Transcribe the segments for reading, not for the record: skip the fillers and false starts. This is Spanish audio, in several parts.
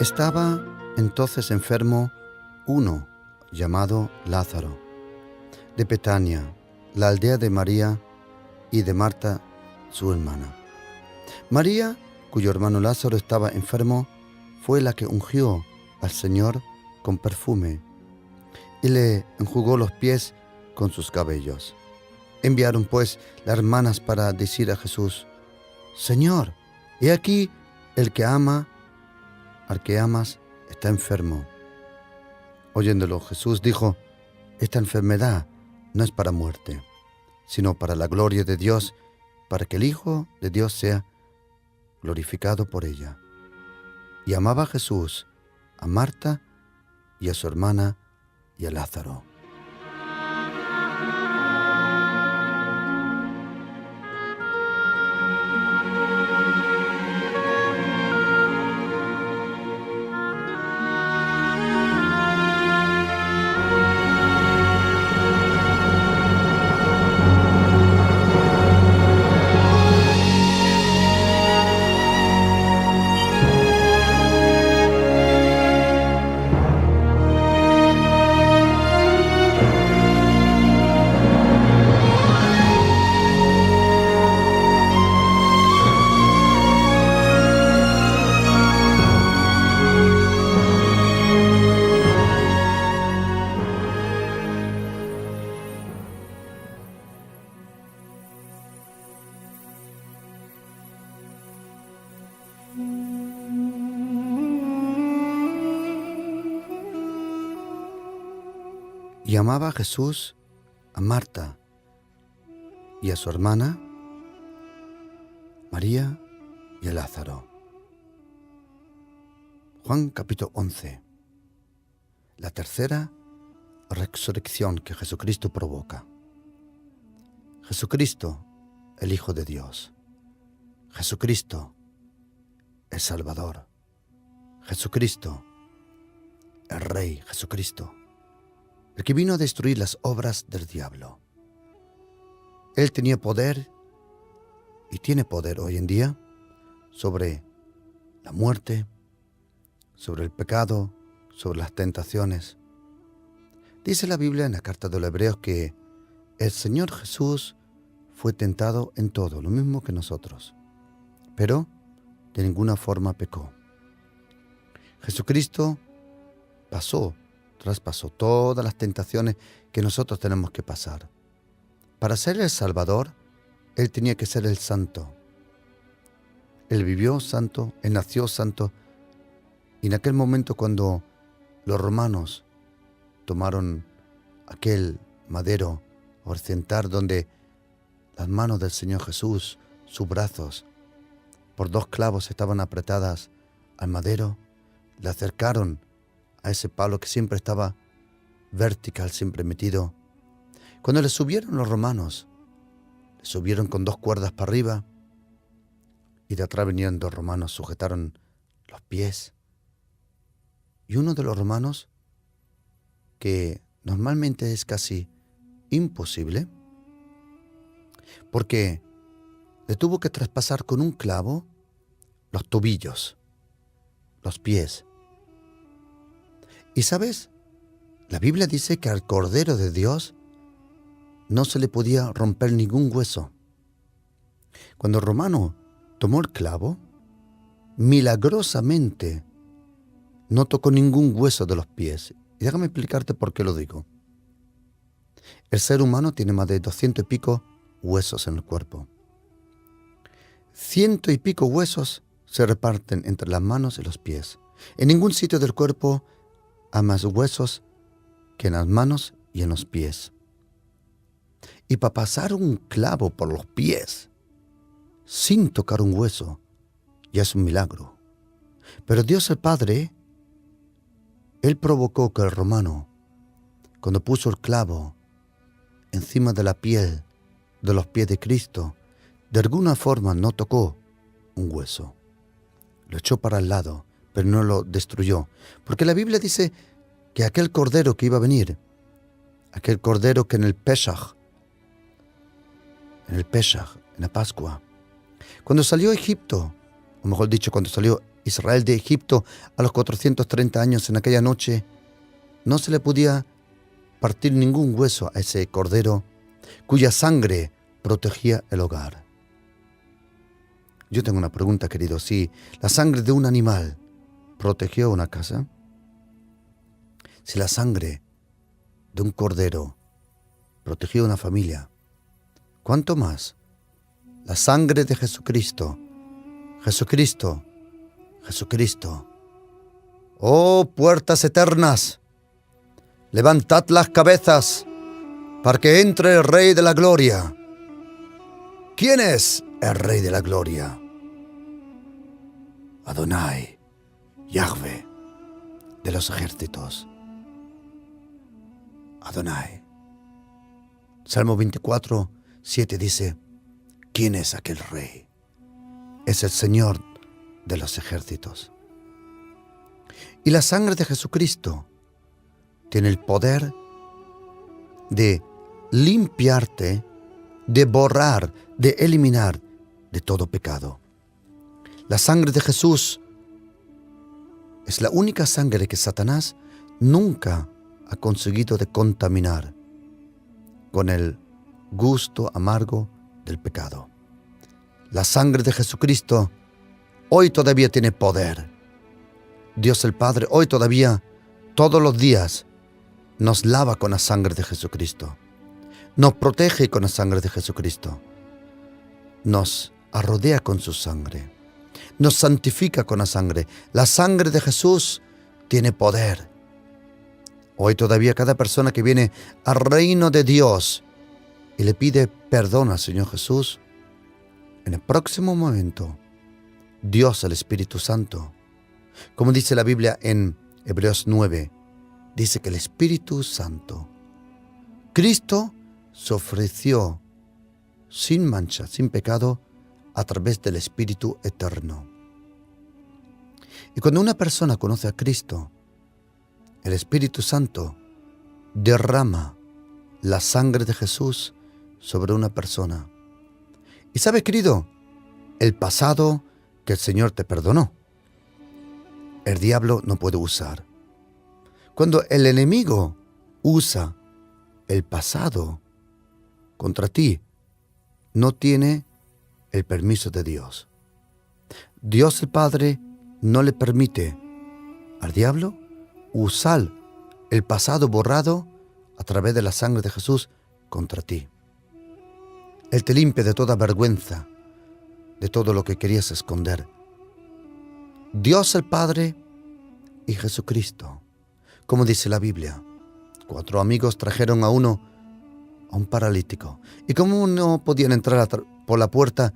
Estaba entonces enfermo uno llamado Lázaro, de Betania, la aldea de María y de Marta, su hermana. María, cuyo hermano Lázaro estaba enfermo, fue la que ungió al Señor con perfume y le enjugó los pies con sus cabellos. Enviaron pues las hermanas para decir a Jesús: Señor, he aquí al que amas está enfermo. Oyéndolo, Jesús dijo: esta enfermedad no es para muerte, sino para la gloria de Dios, para que el Hijo de Dios sea glorificado por ella. Y amaba a Jesús, a Marta y a su hermana y a Lázaro. Y amaba a Jesús, a Marta y a su hermana, María y a Lázaro. Juan capítulo 11. La tercera resurrección que Jesucristo provoca. Jesucristo, el Hijo de Dios. Jesucristo, el Salvador. Jesucristo, el Rey. Jesucristo, el que vino a destruir las obras del diablo. Él tenía poder y tiene poder hoy en día sobre la muerte, sobre el pecado, sobre las tentaciones. Dice la Biblia en la carta de los Hebreos que el Señor Jesús fue tentado en todo, lo mismo que nosotros, pero de ninguna forma pecó. Jesucristo traspasó todas las tentaciones que nosotros tenemos que pasar. Para ser el Salvador, Él tenía que ser el Santo. Él vivió santo, Él nació santo, y en aquel momento cuando los romanos tomaron aquel madero occidental donde las manos del Señor Jesús, sus brazos, por 2 clavos estaban apretadas al madero, le acercaron a ese palo que siempre estaba vertical, siempre metido. Cuando le subieron los romanos, le subieron con 2 cuerdas para arriba y de atrás venían 2 romanos, sujetaron los pies. Y uno de los romanos, que normalmente es casi imposible, porque le tuvo que traspasar con un clavo los tobillos, los pies. Y ¿sabes? La Biblia dice que al Cordero de Dios no se le podía romper ningún hueso. Cuando el romano tomó el clavo, milagrosamente no tocó ningún hueso de los pies. Y déjame explicarte por qué lo digo. El ser humano tiene más de 200 y pico huesos en el cuerpo. 100 y pico huesos se reparten entre las manos y los pies. En ningún sitio del cuerpo hay más huesos que en las manos y en los pies. Y para pasar un clavo por los pies sin tocar un hueso ya es un milagro. Pero Dios el Padre, Él provocó que el romano, cuando puso el clavo encima de la piel de los pies de Cristo, de alguna forma no tocó un hueso. Lo echó para el lado, pero no lo destruyó. Porque la Biblia dice que aquel cordero que iba a venir, aquel cordero que en el Pesaj, en la Pascua, cuando salió a Egipto, o mejor dicho, cuando salió Israel de Egipto a los 430 años, en aquella noche, no se le podía partir ningún hueso a ese cordero cuya sangre protegía el hogar. Yo tengo una pregunta, querido. Si la sangre de un animal protegió una casa, si la sangre de un cordero protegió una familia, ¿cuánto más la sangre de Jesucristo? Jesucristo, Jesucristo. Oh, puertas eternas, levantad las cabezas para que entre el Rey de la Gloria. ¿Quién es el Rey de la Gloria? Adonai, Yahvé de los ejércitos. Adonai. Salmo 24, 7 dice: ¿quién es aquel rey? Es el Señor de los ejércitos. Y la sangre de Jesucristo tiene el poder de limpiarte, de borrar, de eliminar de todo pecado. La sangre de Jesús es la única sangre que Satanás nunca ha conseguido de contaminar con el gusto amargo del pecado. La sangre de Jesucristo hoy todavía tiene poder. Dios el Padre hoy todavía, todos los días, nos lava con la sangre de Jesucristo. Nos protege con la sangre de Jesucristo. Nos arrodea con su sangre. Nos santifica con la sangre. La sangre de Jesús tiene poder. Hoy todavía cada persona que viene al reino de Dios y le pide perdón al Señor Jesús, en el próximo momento, Dios, el Espíritu Santo, como dice la Biblia en Hebreos 9, dice que el Espíritu Santo, Cristo se ofreció sin mancha, sin pecado, a través del Espíritu eterno. Y cuando una persona conoce a Cristo, el Espíritu Santo derrama la sangre de Jesús sobre una persona. Y sabes, querido, el pasado que el Señor te perdonó, el diablo no puede usar. Cuando el enemigo usa el pasado contra ti, no tiene el permiso de Dios. Dios el Padre no le permite al diablo usar el pasado borrado a través de la sangre de Jesús contra ti. Él te limpia de toda vergüenza, de todo lo que querías esconder. Dios el Padre y Jesucristo, como dice la Biblia. 4 amigos trajeron a un paralítico. Y como no podían entrar por la puerta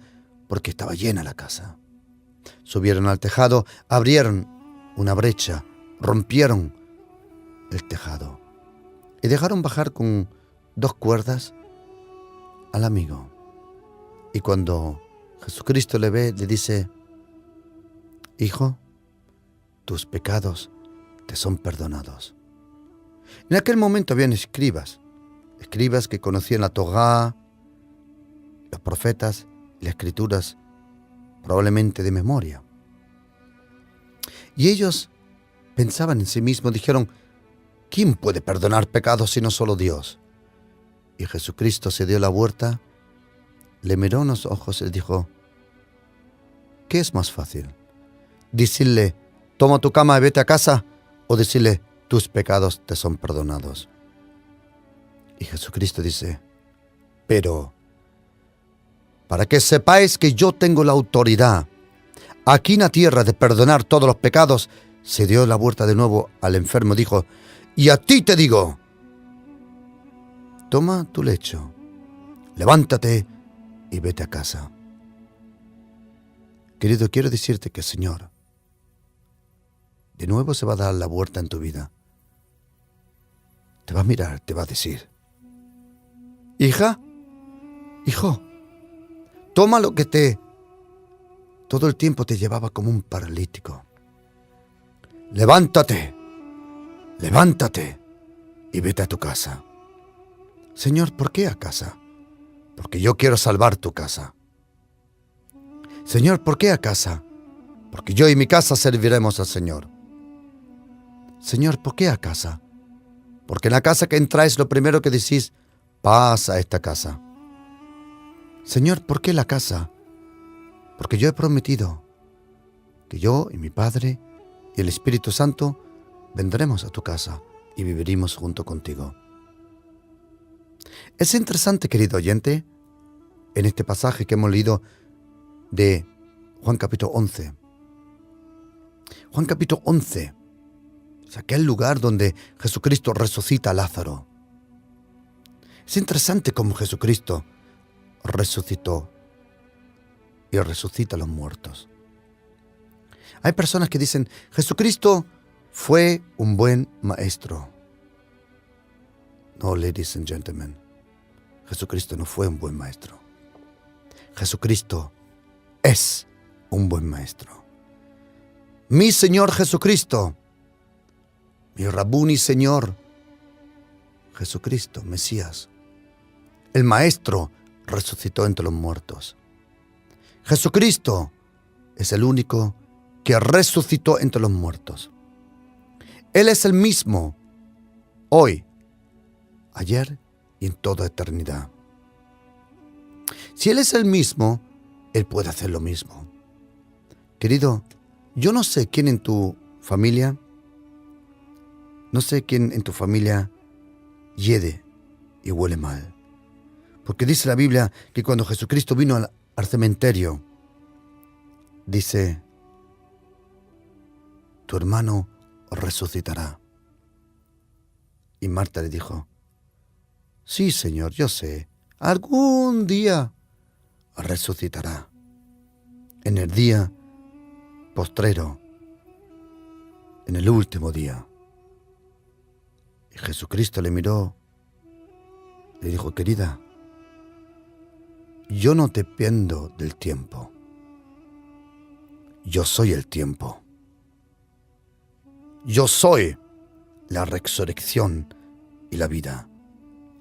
porque estaba llena la casa, subieron al tejado, abrieron una brecha, rompieron el tejado y dejaron bajar con 2 cuerdas al amigo. Y cuando Jesucristo le ve, le dice: hijo, tus pecados te son perdonados. En aquel momento habían escribas que conocían la Torá, los profetas y las escrituras probablemente de memoria. Y ellos pensaban en sí mismos, dijeron: ¿quién puede perdonar pecados sino solo Dios? Y Jesucristo se dio la vuelta, le miró en los ojos y dijo: ¿qué es más fácil? ¿Decirle, toma tu cama y vete a casa? ¿O decirle, tus pecados te son perdonados? Y Jesucristo dice: pero para que sepáis que yo tengo la autoridad aquí en la tierra de perdonar todos los pecados, se dio la vuelta de nuevo al enfermo y dijo: y a ti te digo, toma tu lecho, levántate y vete a casa. Querido, quiero decirte que el Señor de nuevo se va a dar la vuelta en tu vida. Te va a mirar, te va a decir: hija, hijo, toma lo que todo el tiempo te llevaba como un paralítico. Levántate, levántate y vete a tu casa. Señor, ¿por qué a casa? Porque yo quiero salvar tu casa. Señor, ¿por qué a casa? porque yo y mi casa serviremos al Señor. Señor, ¿por qué a casa? Porque en la casa que entráis lo primero que decís, pasa a esta casa. Señor, ¿por qué la casa? Porque yo he prometido que yo y mi Padre y el Espíritu Santo vendremos a tu casa y viviremos junto contigo. Es interesante, querido oyente, en este pasaje que hemos leído de Juan capítulo 11. Juan capítulo 11 es aquel lugar donde Jesucristo resucita a Lázaro. Es interesante cómo Jesucristo resucitó y resucita a los muertos. Hay personas que dicen, Jesucristo fue un buen maestro. No, ladies and gentlemen, Jesucristo no fue un buen maestro. Jesucristo es un buen maestro. Mi Señor Jesucristo, mi Rabuni Señor, Jesucristo, Mesías, el Maestro resucitó entre los muertos. Jesucristo es el único que resucitó entre los muertos. Él es el mismo hoy, ayer y en toda eternidad. Si Él es el mismo, Él puede hacer lo mismo. Querido, yo no sé quién en tu familia, hiede y huele mal. Porque dice la Biblia que cuando Jesucristo vino al cementerio, dice, tu hermano resucitará. Y Marta le dijo, sí, Señor, yo sé, algún día resucitará. En el día postrero, en el último día. Y Jesucristo le miró, le dijo, querida, yo no dependo del tiempo. Yo soy el tiempo. Yo soy la resurrección y la vida.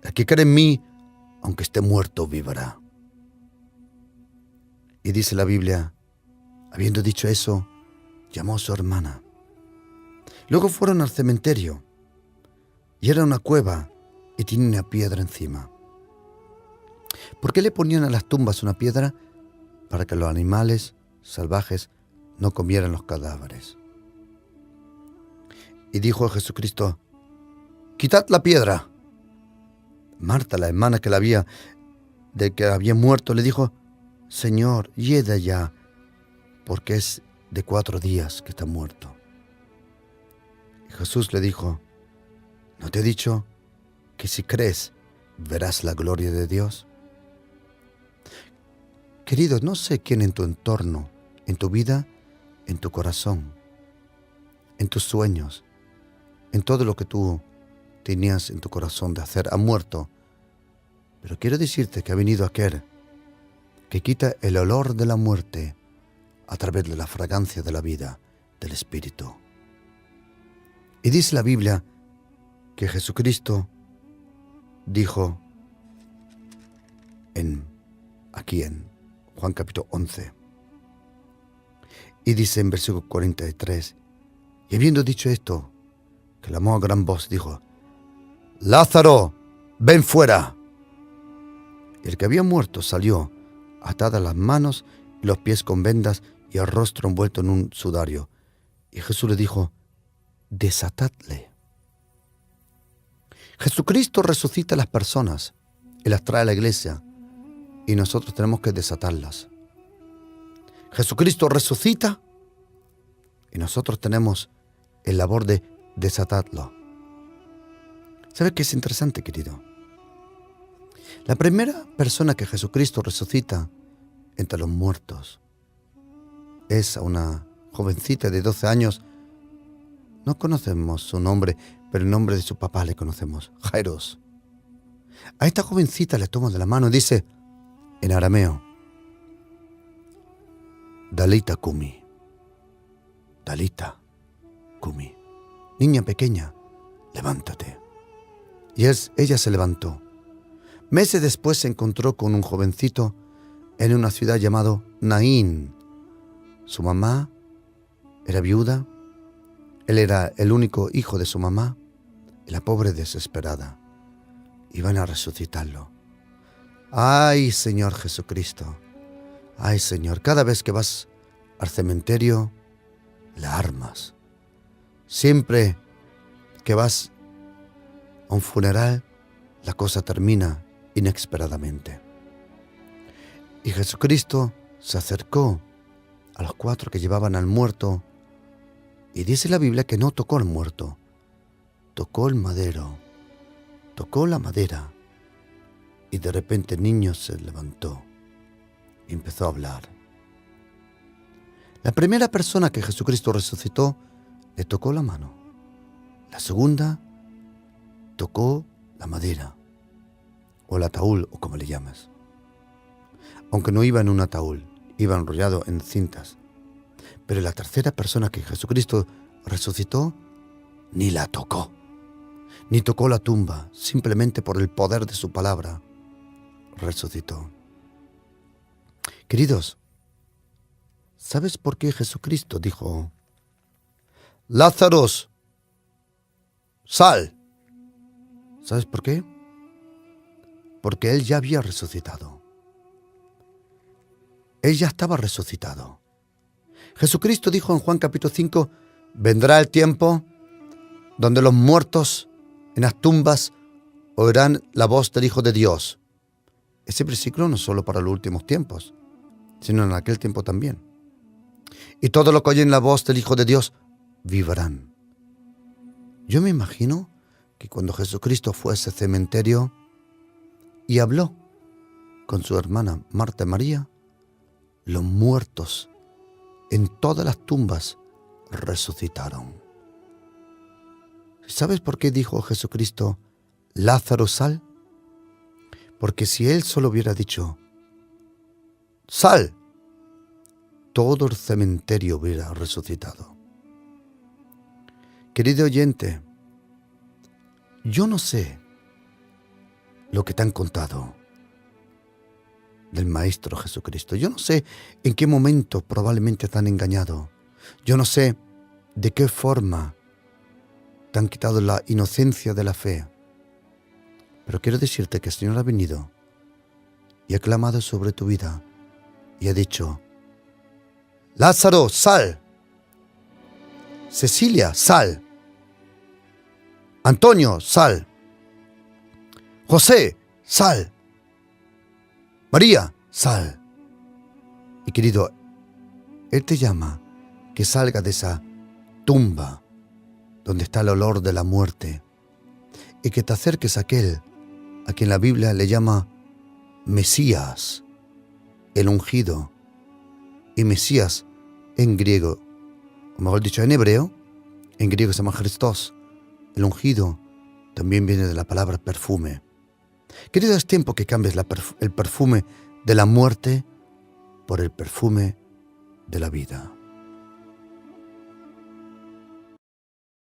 El que cree en mí, aunque esté muerto, vivirá. Y dice la Biblia, habiendo dicho eso, llamó a su hermana. Luego fueron al cementerio, y era una cueva, y tenía una piedra encima. ¿Por qué le ponían a las tumbas una piedra? Para que los animales salvajes no comieran los cadáveres. Y dijo a Jesucristo, quitad la piedra. Marta, la hermana que había muerto, le dijo, Señor, hiede ya, porque es de 4 días que está muerto. Y Jesús le dijo, ¿no te he dicho que si crees verás la gloria de Dios? Queridos, no sé quién en tu entorno, en tu vida, en tu corazón, en tus sueños, en todo lo que tú tenías en tu corazón de hacer, ha muerto. Pero quiero decirte que ha venido aquel que quita el olor de la muerte a través de la fragancia de la vida, del Espíritu. Y dice la Biblia que Jesucristo dijo aquí en Juan capítulo 11, y dice en versículo 43, y habiendo dicho esto, clamó a gran voz, dijo, Lázaro, ven fuera. Y el que había muerto salió, atadas las manos y los pies con vendas y el rostro envuelto en un sudario. Y Jesús le dijo, desatadle. Jesucristo resucita a las personas y las trae a la iglesia, y nosotros tenemos que desatarlas. Jesucristo resucita y nosotros tenemos el labor de desatarlo. ¿Sabes qué es interesante, querido? La primera persona que Jesucristo resucita entre los muertos es a una jovencita de 12 años. No conocemos su nombre, pero el nombre de su papá le conocemos, Jairos. A esta jovencita le toma de la mano y dice, en arameo, Dalita Kumi. Dalita Kumi. Niña pequeña, levántate. Y ella se levantó. Meses después se encontró con un jovencito en una ciudad llamado Naín. Su mamá era viuda, él era el único hijo de su mamá, y la pobre desesperada. Iban a resucitarlo. ¡Ay, Señor Jesucristo! ¡Ay, Señor! Cada vez que vas al cementerio, la armas. Siempre que vas a un funeral, la cosa termina inesperadamente. Y Jesucristo se acercó a los 4 que llevaban al muerto y dice la Biblia que no tocó al muerto, tocó el madero, tocó la madera y de repente el niño se levantó y empezó a hablar. La primera persona que Jesucristo resucitó le tocó la mano. La segunda tocó la madera o el ataúd o como le llamas. Aunque no iba en un ataúd, iba enrollado en cintas. Pero la tercera persona que Jesucristo resucitó ni la tocó, ni tocó la tumba, simplemente por el poder de su palabra resucitó. Queridos, ¿sabes por qué Jesucristo dijo: Lázaro, sal? ¿Sabes por qué? Porque él ya había resucitado. Él ya estaba resucitado. Jesucristo dijo en Juan capítulo 5, vendrá el tiempo donde los muertos en las tumbas oirán la voz del Hijo de Dios. Ese versículo no es solo para los últimos tiempos, sino en aquel tiempo también. Y todos los que oyen la voz del Hijo de Dios vivirán. Yo me imagino que cuando Jesucristo fue a ese cementerio y habló con su hermana Marta y María, los muertos en todas las tumbas resucitaron. ¿Sabes por qué dijo Jesucristo, Lázaro, sal? Porque si él solo hubiera dicho, sal, todo el cementerio hubiera resucitado. Querido oyente, yo no sé lo que te han contado del Maestro Jesucristo. Yo no sé en qué momento probablemente te han engañado. Yo no sé de qué forma te han quitado la inocencia de la fe. Pero quiero decirte que el Señor ha venido y ha clamado sobre tu vida y ha dicho, Lázaro, sal. Cecilia, sal. Antonio, sal. José, sal. María, sal. Y querido, Él te llama que salga de esa tumba donde está el olor de la muerte y que te acerques a aquel a quien la Biblia le llama Mesías, el ungido. Y Mesías en griego, o mejor dicho en hebreo, en griego se llama Christos. El ungido también viene de la palabra perfume. Querido, es tiempo que cambies el perfume de la muerte por el perfume de la vida.